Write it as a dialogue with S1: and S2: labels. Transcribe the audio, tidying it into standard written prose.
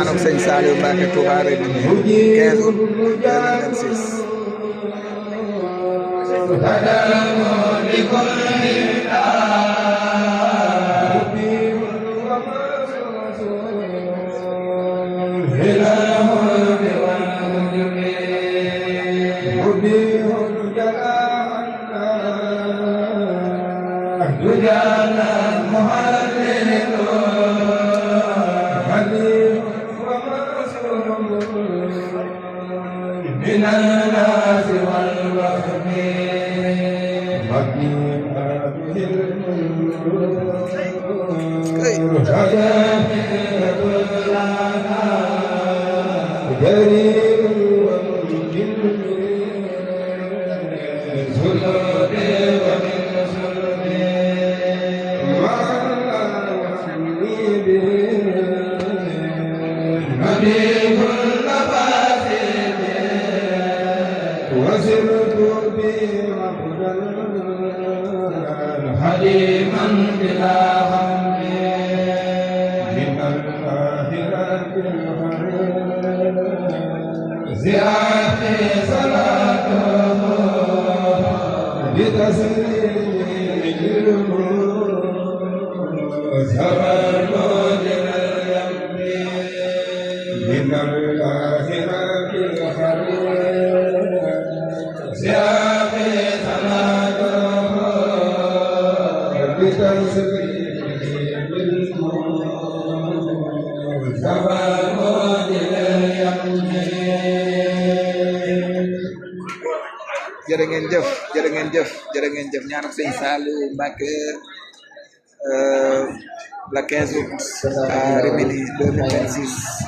S1: ñaanal sëñ Saliou Mbacké Touba Rimini 15 août 2026.
S2: من الناس والوهم حليما بلا هم من الآخرة زيادة صلاته بتسليم زمن من الآخرة زيادة
S1: jërë ngeen jëf ñaanal sëñ Saliou Mbacké le 15 août à Rimini 2026.